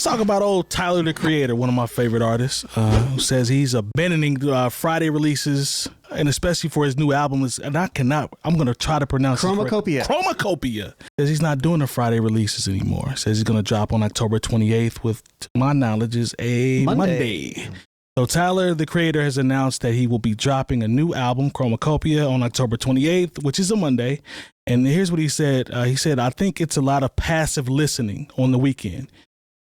Let's talk about old Tyler, the Creator, one of my favorite artists, who says he's abandoning Friday releases, and especially for his new album. I'm going to try to pronounce Chromakopia. Chromakopia. Says he's not doing the Friday releases anymore. Says he's going to drop on October 28th, with, to my knowledge, is a Monday. So Tyler, the Creator, has announced that he will be dropping a new album, Chromakopia, on October 28th, which is a Monday. And here's what he said. He said, I think it's a lot of passive listening on the weekend.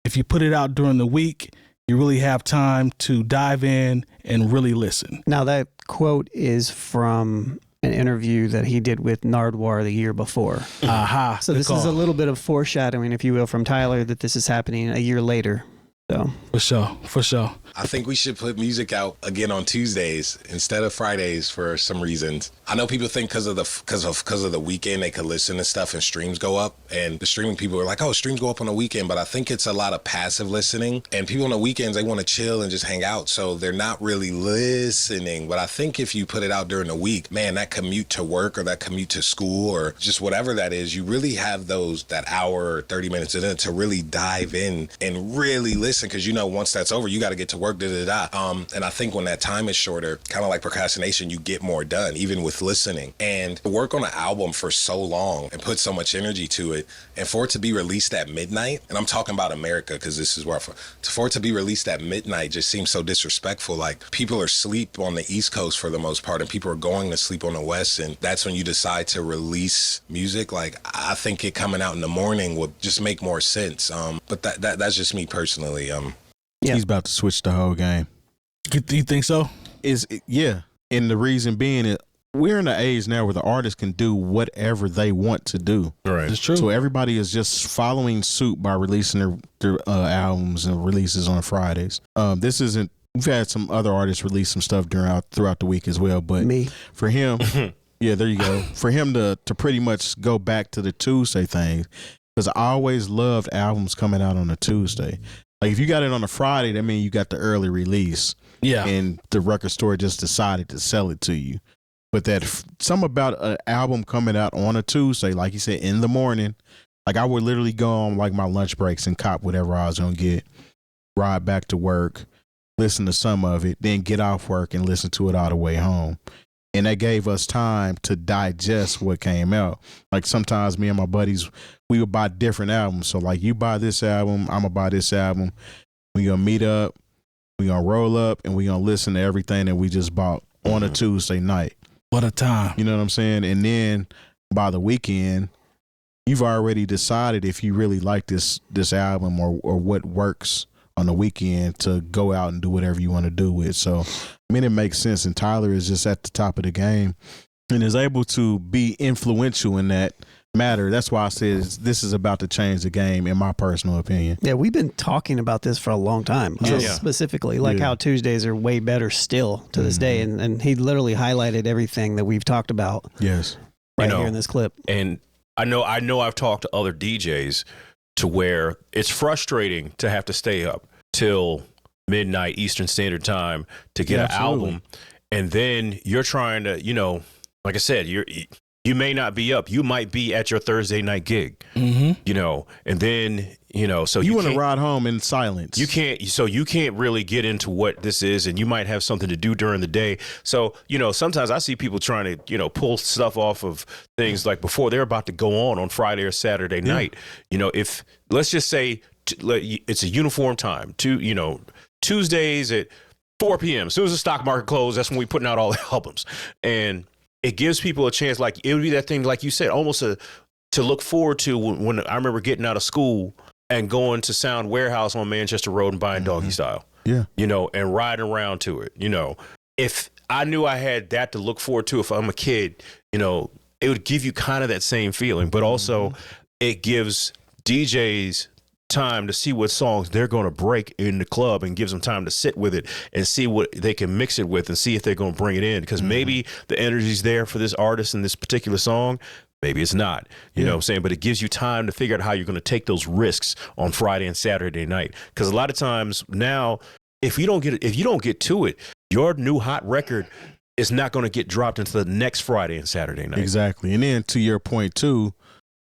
If you put it out during the week, you really have time to dive in and really listen. Now, that quote is from an interview that he did with Nardwuar the year before. Aha. So this is a little bit of foreshadowing, if you will, from Tyler, that this is happening a year later. So For sure. I think we should put music out again on Tuesdays instead of Fridays for some reasons. I know people think because of the weekend they could listen to stuff and streams go up, and the streaming people are like, oh, streams go up on the weekend, but I think it's a lot of passive listening, and people on the weekends, they want to chill and just hang out, so they're not really listening. But I think if you put it out during the week, man, that commute to work or that commute to school or just whatever that is, you really have that hour or 30 minutes in it to really dive in and really listen, because once that's over, you got to get to work, and I think when that time is shorter, kind of like procrastination, you get more done, even with listening. And to work on an album for so long and put so much energy to it, and for it to be released at midnight, and I'm talking about America because this is where for it to be released at midnight just seems so disrespectful. Like, people are asleep on the East Coast for the most part, and people are going to sleep on the West, and that's when you decide to release music. Like, I think it coming out in the morning would just make more sense. But that's just me personally. Yeah. He's about to switch the whole game. You think so? Yeah. And the reason being, we're in an age now where the artists can do whatever they want to do. Right. It's true. So everybody is just following suit by releasing their albums and releases on Fridays. We've had some other artists release some stuff throughout the week as well. But for him, yeah, there you go. For him to pretty much go back to the Tuesday thing, because I always loved albums coming out on a Tuesday. Like, if you got it on a Friday, that means you got the early release. Yeah. And the record store just decided to sell it to you. But something about an album coming out on a Tuesday, like you said, in the morning, like, I would literally go on like my lunch breaks and cop whatever I was going to get, ride back to work, listen to some of it, then get off work and listen to it all the way home. And that gave us time to digest what came out. Like, sometimes me and my buddies, we would buy different albums. So, like, you buy this album, I'm going to buy this album. We're going to meet up, we're going to roll up, and we're going to listen to everything that we just bought on a Tuesday night. What a time. You know what I'm saying? And then by the weekend, you've already decided if you really like this album or what works on the weekend to go out and do whatever you want to do with. So, I mean, it makes sense. And Tyler is just at the top of the game and is able to be influential in that matter. That's why I said this is about to change the game, in my personal opinion. Yeah, we've been talking about this for a long time, specifically, like how Tuesdays are way better still to this day. And he literally highlighted everything that we've talked about. Yes. Right here in this clip. And I know I've talked to other DJs to where it's frustrating to have to stay up till midnight Eastern Standard Time to get an album, and then you're trying to, like I said, you may not be up, you might be at your Thursday night gig, and then so you want to ride home in silence. You can't really get into what this is, and you might have something to do during the day. So sometimes I see people trying to pull stuff off of things like before they're about to go on Friday or Saturday night. If let's just say it's a uniform time to Tuesdays at 4 p.m. As soon as the stock market closes, that's when we're putting out all the albums, and it gives people a chance. Like, it would be that thing, like you said, almost to look forward to when I remember getting out of school and going to Sound Warehouse on Manchester Road and buying Doggy Style. Yeah. And riding around to it. If I knew I had that to look forward to if I'm a kid, it would give you kind of that same feeling, but also it gives DJs time to see what songs they're going to break in the club, and gives them time to sit with it and see what they can mix it with and see if they're going to bring it in, because maybe the energy's there for this artist in this particular song, maybe it's not, you know what I'm saying? But it gives you time to figure out how you're going to take those risks on Friday and Saturday night, because a lot of times now, if you don't get to it, your new hot record is not going to get dropped until the next Friday and Saturday night. Exactly. And then to your point too,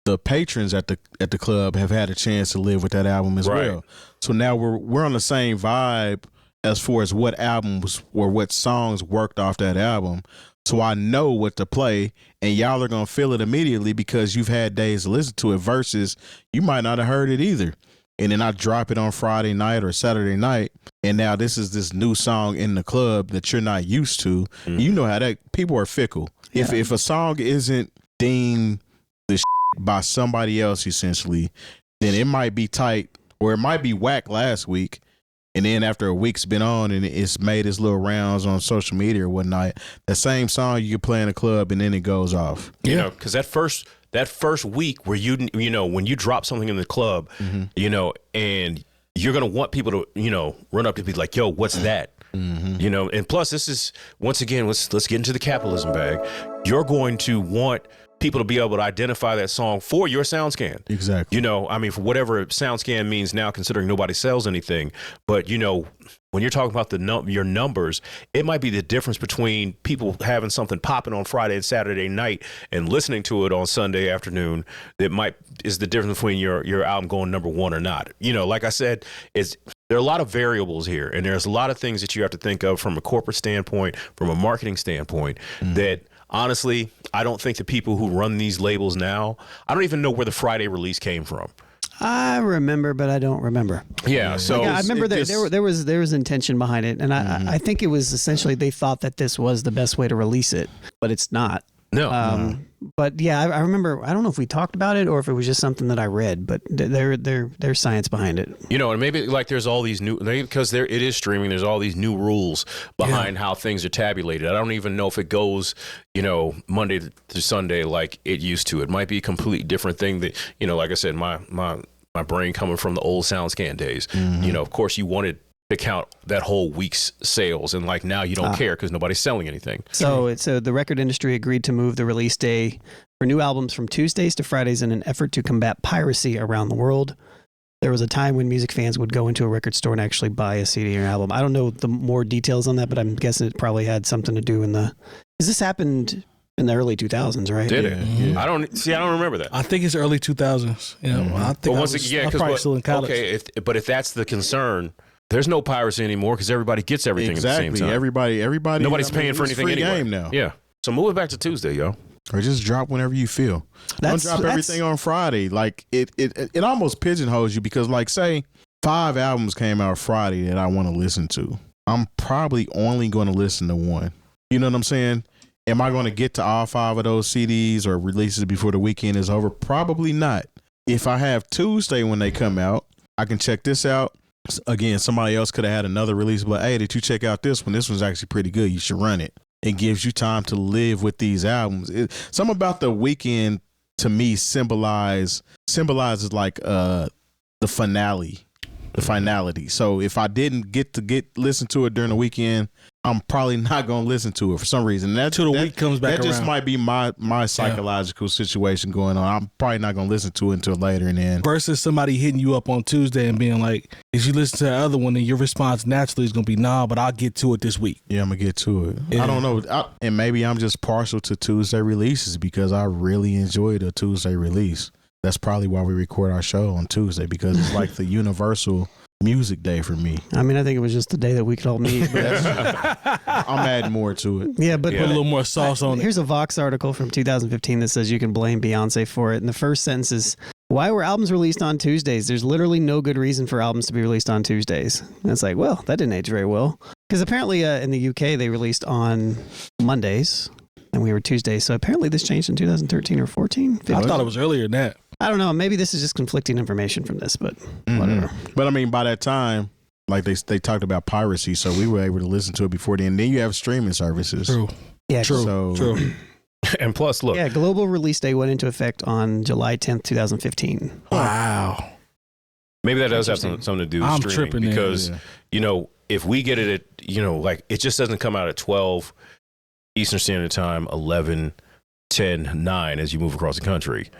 the patrons at the club have had a chance to live with that album as well. So now we're on the same vibe as far as what albums or what songs worked off that album. So I know what to play, and y'all are gonna feel it immediately because you've had days to listen to it. Versus you might not have heard it either, and then I drop it on Friday night or Saturday night, and now this is this new song in the club that you're not used to. You know how that people are fickle. Yeah. If a song isn't deemed the by somebody else essentially, then it might be tight or it might be whack last week, and then after a week's been on and it's made its little rounds on social media or whatnot, the same song you can play in a club and then it goes off. You know, because that first week where you know when you drop something in the club, you know, and you're gonna want people to run up to be like, yo, what's that? You know, and plus this is once again let's get into the capitalism bag. You're going to want people to be able to identify that song for your SoundScan. Exactly. You know, I mean, for whatever SoundScan means now, considering nobody sells anything. But, you know, when you're talking about your numbers, it might be the difference between people having something popping on Friday and Saturday night and listening to it on Sunday afternoon. That is the difference between your album going number one or not. You know, like I said, there are a lot of variables here, and there's a lot of things that you have to think of from a corporate standpoint, from a marketing standpoint, that honestly, I don't think the people who run these labels now, I don't even know where the Friday release came from. I remember, but I don't remember. Yeah, so I remember there was intention behind it, and I think it was essentially they thought that this was the best way to release it, but it's not. No. But yeah, I remember. I don't know if we talked about it or if it was just something that I read, but there's science behind it. You know, and maybe like there's all these because it is streaming. There's all these new rules behind how things are tabulated. I don't even know if it goes, you know, Monday to Sunday like it used to. It might be a completely different thing. That, you know, like I said, my brain coming from the old SoundScan days. You know, of course, you wanted to count that whole week's sales, and like now you don't care because nobody's selling anything. So the record industry agreed to move the release day for new albums from Tuesdays to Fridays in an effort to combat piracy around the world. There was a time when music fans would go into a record store and actually buy a CD or an album. I don't know the more details on that, but I'm guessing it probably had something to do because this happened in the early 2000s, right? Did it? Mm-hmm. I don't remember that. I think it's early 2000s. You know, I think I was probably still in college. Okay, but if that's the concern, there's no piracy anymore because everybody gets everything at the same time. Everybody. Nobody's paying for anything anyway. Game now. Yeah. So move it back to Tuesday, yo. Or just drop whenever you feel. Don't drop everything on Friday. Like it almost pigeonholes you because, like, say 5 albums came out Friday that I want to listen to. I'm probably only going to listen to one. You know what I'm saying? Am I going to get to all 5 of those CDs or releases before the weekend is over? Probably not. If I have Tuesday when they come out, I can check this out. Again, somebody else could have had another release, but hey, did you check out this one? This one's actually pretty good. You should run it. It gives you time to live with these albums. Something about the weekend to me symbolizes like the finale, the finality. So if I didn't get to listen to it during the weekend, I'm probably not going to listen to it for some reason. Until the week comes back around. That just might be my psychological situation going on. I'm probably not going to listen to it until later. And then versus somebody hitting you up on Tuesday and being like, "Did you listen to the other one?" And your response naturally is going to be, "Nah, but I'll get to it this week." Yeah, I'm going to get to it. Yeah. I don't know. And maybe I'm just partial to Tuesday releases because I really enjoy the Tuesday release. That's probably why we record our show on Tuesday because it's like the universal music day for me. I mean, I think it was just the day that we could all meet. But I'm adding more to it. Yeah, but put a little more sauce on it. Here's a Vox article from 2015 that says you can blame Beyonce for it. And the first sentence is, why were albums released on Tuesdays? There's literally no good reason for albums to be released on Tuesdays. And it's like, well, that didn't age very well. Because apparently in the UK, they released on Mondays and we were Tuesdays. So apparently this changed in 2013 or 14. 15. I thought it was earlier than that. I don't know. Maybe this is just conflicting information from this, but whatever. But I mean, by that time, like they talked about piracy, so we were able to listen to it before then. Then you have streaming services. True. Yeah. True. And plus, look. Yeah, global release day went into effect on July 10th, 2015. Wow. Maybe that does have something to do with streaming tripping because, you know, if we get it at, you know, like it just doesn't come out at 12 Eastern Standard Time, 11, 10, 9 as you move across the country.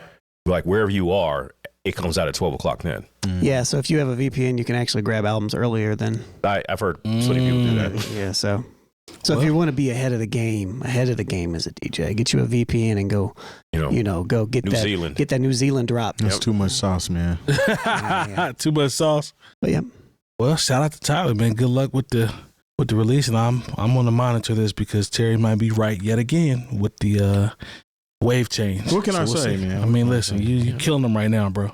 Like wherever you are, it comes out at 12 o'clock then. Yeah, so if you have a VPN, you can actually grab albums earlier than... I've heard plenty of people do that. Yeah, so So if you want to be ahead of the game as a DJ, get you a VPN and go, go get that New Zealand drop. That's too much sauce, man. Too much sauce. But yeah. Well, shout out to Tyler, man. Good luck with the release, and I'm going to monitor this because Terry might be right yet again with the wave change. What can I say, man? I mean, listen, you're killing them right now, bro.